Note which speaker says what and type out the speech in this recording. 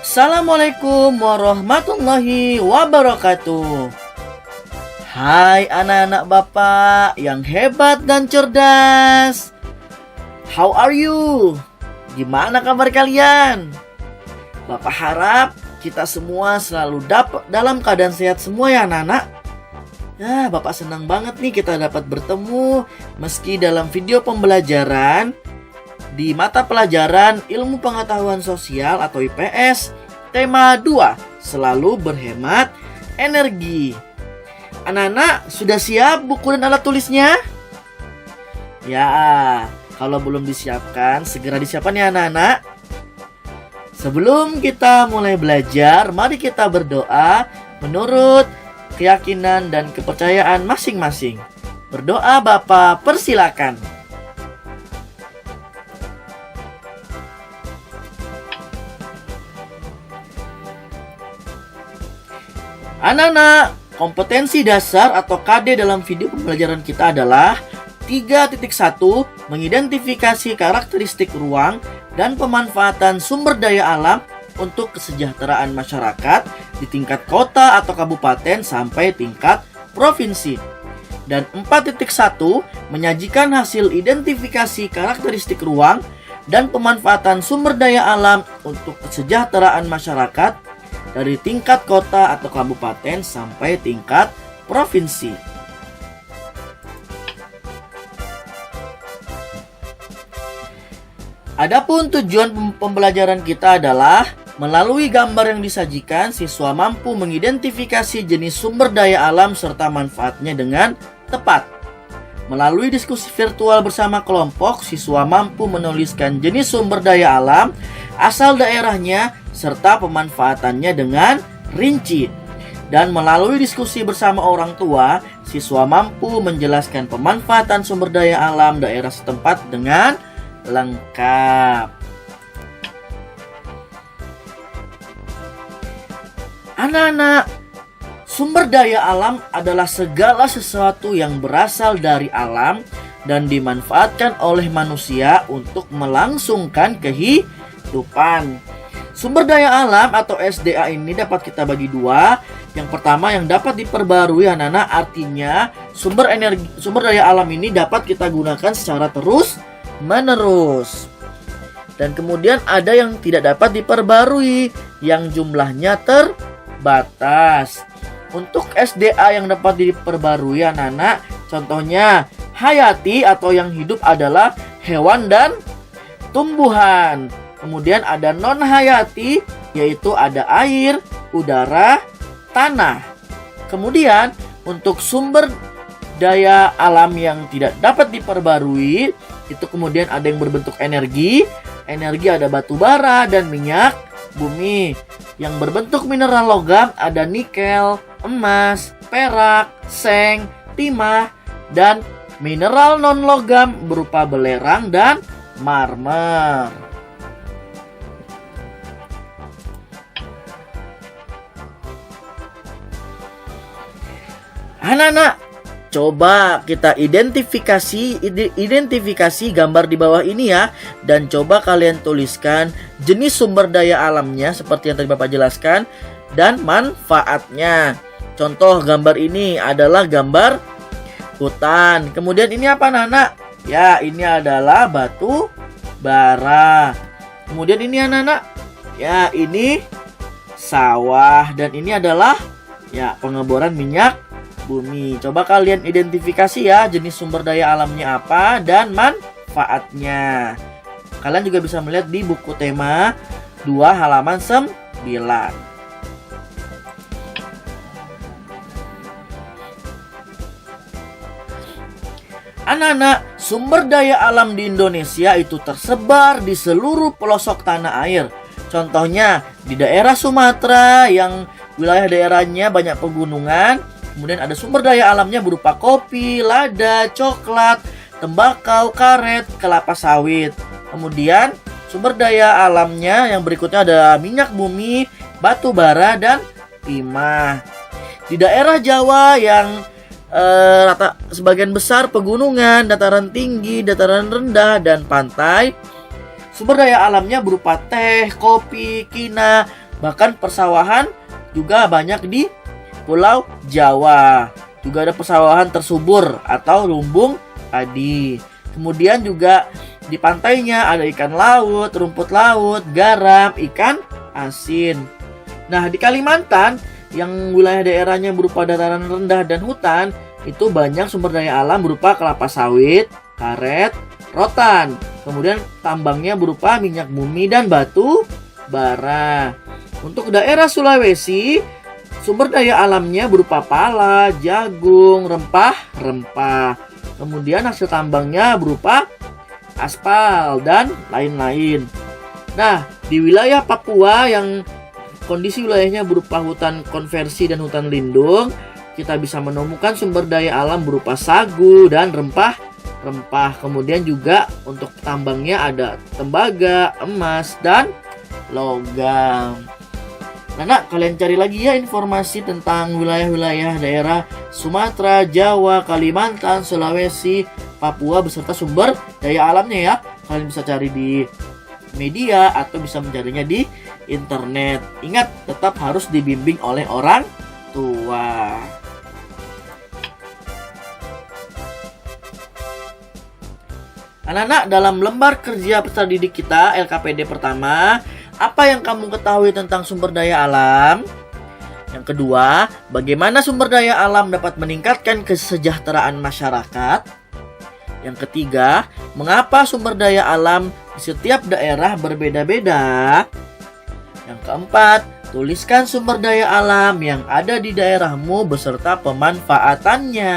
Speaker 1: Assalamualaikum warahmatullahi wabarakatuh. Hai anak-anak Bapak yang hebat dan cerdas. How are you? Gimana kabar kalian? Bapak harap kita semua selalu dalam keadaan sehat semua ya anak-anak. Bapak senang banget nih kita dapat bertemu meski dalam video pembelajaran di mata pelajaran Ilmu Pengetahuan Sosial atau IPS, tema 2, selalu berhemat energi. Anak-anak, sudah siap buku dan alat tulisnya? Ya, kalau belum disiapkan, segera disiapkan ya anak-anak. Sebelum kita mulai belajar, mari kita berdoa menurut keyakinan dan kepercayaan masing-masing. Berdoa Bapak, persilakan. Anak-anak, kompetensi dasar atau KD dalam video pembelajaran kita adalah 3.1 mengidentifikasi karakteristik ruang dan pemanfaatan sumber daya alam untuk kesejahteraan masyarakat di tingkat kota atau kabupaten sampai tingkat provinsi. Dan 4.1 menyajikan hasil identifikasi karakteristik ruang dan pemanfaatan sumber daya alam untuk kesejahteraan masyarakat dari tingkat kota atau kabupaten sampai tingkat provinsi. Adapun tujuan pembelajaran kita adalah melalui gambar yang disajikan, siswa mampu mengidentifikasi jenis sumber daya alam serta manfaatnya dengan tepat. Melalui diskusi virtual bersama kelompok, siswa mampu menuliskan jenis sumber daya alam, asal daerahnya, serta pemanfaatannya dengan rinci. Dan melalui diskusi bersama orang tua, siswa mampu menjelaskan pemanfaatan sumber daya alam daerah setempat dengan lengkap. Anak-anak, sumber daya alam adalah segala sesuatu yang berasal dari alam dan dimanfaatkan oleh manusia untuk melangsungkan kehidupan. Sumber daya alam atau SDA ini dapat kita bagi dua. Yang pertama yang dapat diperbarui anak-anak, artinya sumber daya alam ini dapat kita gunakan secara terus menerus. Dan kemudian ada yang tidak dapat diperbarui, yang jumlahnya terbatas. Untuk SDA yang dapat diperbarui anak-anak, contohnya hayati atau yang hidup adalah hewan dan tumbuhan. Kemudian ada non-hayati, yaitu ada air, udara, tanah. Kemudian untuk sumber daya alam yang tidak dapat diperbarui, itu kemudian ada yang berbentuk energi. Energi ada batu bara dan minyak bumi. Yang berbentuk mineral logam ada nikel, emas, perak, seng, timah, dan mineral non-logam berupa belerang dan marmer. Anak-anak, coba kita identifikasi gambar di bawah ini ya. Dan coba kalian tuliskan jenis sumber daya alamnya seperti yang tadi Bapak jelaskan dan manfaatnya. Contoh gambar ini adalah gambar hutan. Kemudian ini apa anak-anak? Ya, ini adalah batu bara. Kemudian ini anak-anak, ya ini sawah. Dan ini adalah ya pengeboran minyak bumi. Coba kalian identifikasi ya jenis sumber daya alamnya apa dan manfaatnya. Kalian juga bisa melihat di buku tema 2 halaman 9. Anak-anak, sumber daya alam di Indonesia itu tersebar di seluruh pelosok tanah air. Contohnya di daerah Sumatera yang wilayah daerahnya banyak pegunungan. Kemudian ada sumber daya alamnya berupa kopi, lada, coklat, tembakau, karet, kelapa sawit. Kemudian sumber daya alamnya yang berikutnya ada minyak bumi, batu bara, dan timah. Di daerah Jawa yang sebagian besar pegunungan, dataran tinggi, dataran rendah, dan pantai, sumber daya alamnya berupa teh, kopi, kina, Bahkan persawahan juga banyak di Pulau Jawa. Juga ada persawahan tersubur atau lumbung padi. Kemudian juga di pantainya ada ikan laut, rumput laut, garam, ikan asin. Nah, di Kalimantan yang wilayah daerahnya berupa dataran rendah dan hutan, itu banyak sumber daya alam berupa kelapa sawit, karet, rotan. Kemudian tambangnya berupa minyak bumi dan batu bara. Untuk daerah Sulawesi, sumber daya alamnya berupa pala, jagung, rempah-rempah. Kemudian hasil tambangnya berupa aspal dan lain-lain. Nah, di wilayah Papua yang kondisi wilayahnya berupa hutan konversi dan hutan lindung, kita bisa menemukan sumber daya alam berupa sagu dan rempah-rempah. Kemudian juga untuk tambangnya ada tembaga, emas, dan logam. Nah, nak, kalian cari lagi ya informasi tentang wilayah-wilayah daerah Sumatera, Jawa, Kalimantan, Sulawesi, Papua beserta sumber daya alamnya ya. Kalian bisa cari di media atau bisa mencarinya di internet. Ingat, tetap harus dibimbing oleh orang tua. Anak-anak, dalam lembar kerja peserta didik kita LKPD pertama, apa yang kamu ketahui tentang sumber daya alam? Yang kedua, bagaimana sumber daya alam dapat meningkatkan kesejahteraan masyarakat? Yang ketiga, mengapa sumber daya alam di setiap daerah berbeda-beda? Yang keempat, tuliskan sumber daya alam yang ada di daerahmu beserta pemanfaatannya.